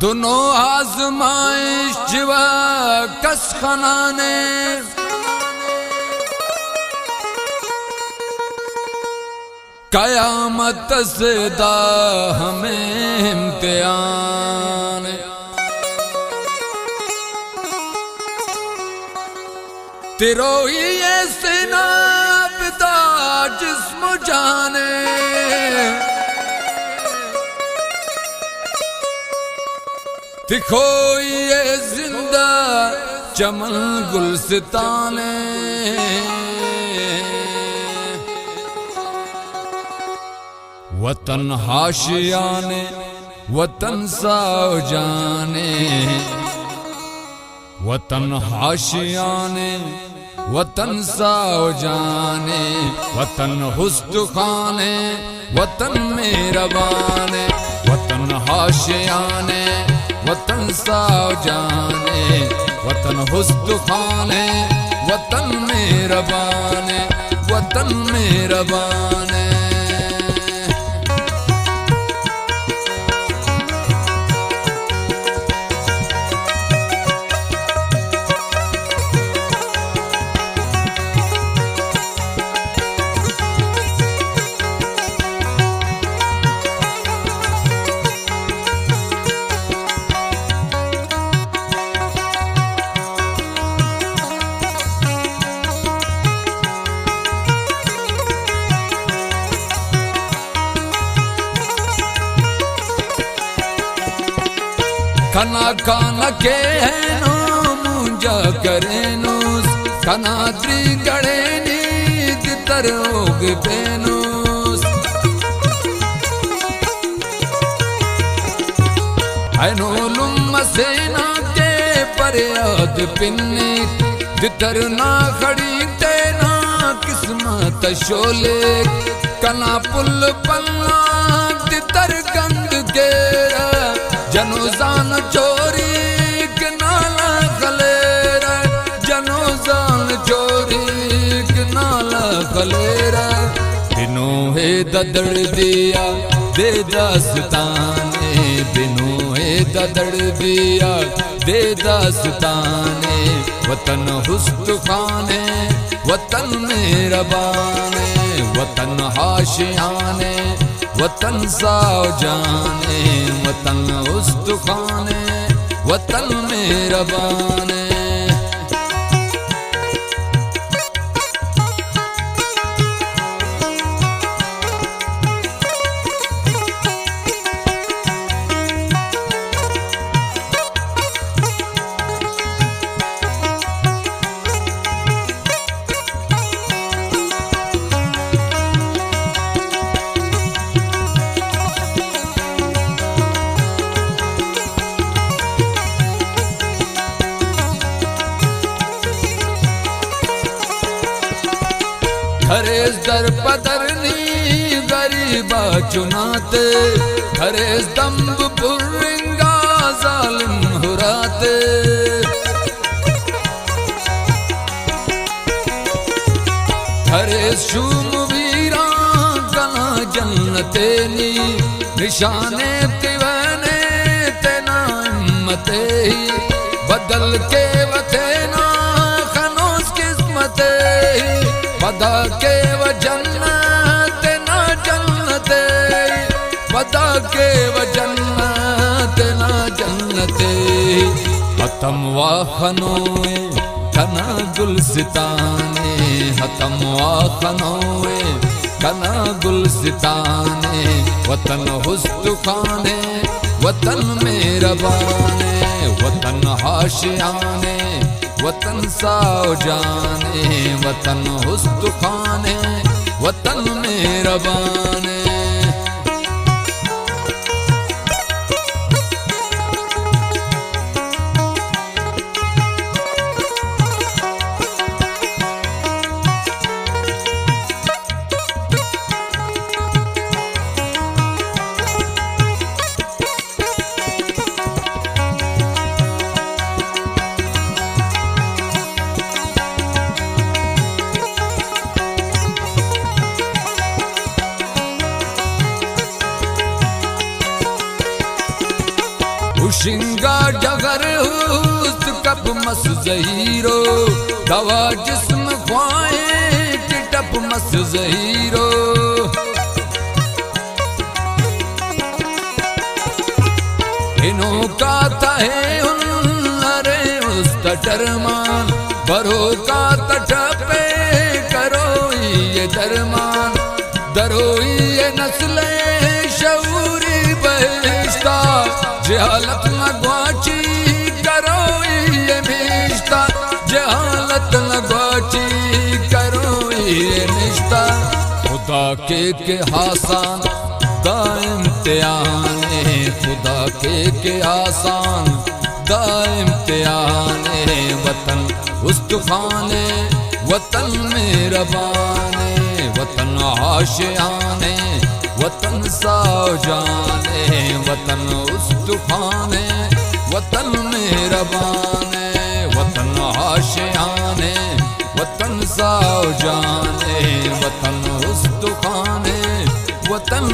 दोनों आजमाइश जिवा कस खनाने कयामत से दा हमें इम्तिहान तेरो ही ऐसे नाबदा जिस्म जाने दिखो ये जिंदा चमन गुलसिताने वतन हाशियाने वतन साओ जाने वतन हाशियाने वतन साओ जाने वतन हुस्न खाने वतन मेहरबाने वतन हाशियाने वतन साओ जाने वतन हुस्न खाने वतन मेहरबाने वतन मेहरबाने खना खाना के है नो मुंजा करे नोस खना द्री गड़े नीत तरोग पेनोस है नो लुम सेना के परयाद पिन्नी दितर ना खड़ी तेना किस्मत शोले कना पुल पल्ला दितर गंद गेरा जनोजान चोरी के नाला खलेरा जनोजान चोरी के नाला खलेरा दिनों है ददड़ दिया दे दास्ताने दिनों है ददड़ दिया दे दास्ताने वतन हुस्न खाने वतन मेहरबाने वतन हाशियाने वतन साओ जाने वतन हुस्न खाने वतन मेहरबाने खरेस दर पदरनी गरीबा चुनाते खरेस दम्ब पुरिंगा जालिम हुराते खरेस शूम वीरा गना जन्नते नी निशाने तिवने तेना हिम्मते बदल के वतेना खनोस किस्मते बदा के व जन्नत ना जन्नते बदा के व जन्नत ना जन्नते हतम वा खनोए कना गुलसिताने हतम वा खनोए कना गुलसिताने वतन हुस्न खाने वतन मेहरबाने वतन हाशियाने वतन साओ जाने वतन हुस्न खाने वतन मेहरबाने हुशिंगा जगर हुस्त कप मस जहीरो दवा जिस्म ख्वाए कि टप मस जहीरो इनों का तहे अरे उस्त डरमान बरो का तटपे करो ये दरमान दरोई ये नस्ले शऊरी बहिश्ता जहालत लगवाची करो ये मिश्ता जहालत लगवाची करो ये मिश्ता खुदा के आसान दाइम त्याने खुदा के आसान दाइम त्याने वतन उस्तुखाने वतन मेरबाने वतन आशियाने वतन साजाने वतन उस्तुखाने वतन मेरबाने वतन आशियाने वतन साजाने वतन उस्तुखाने वतन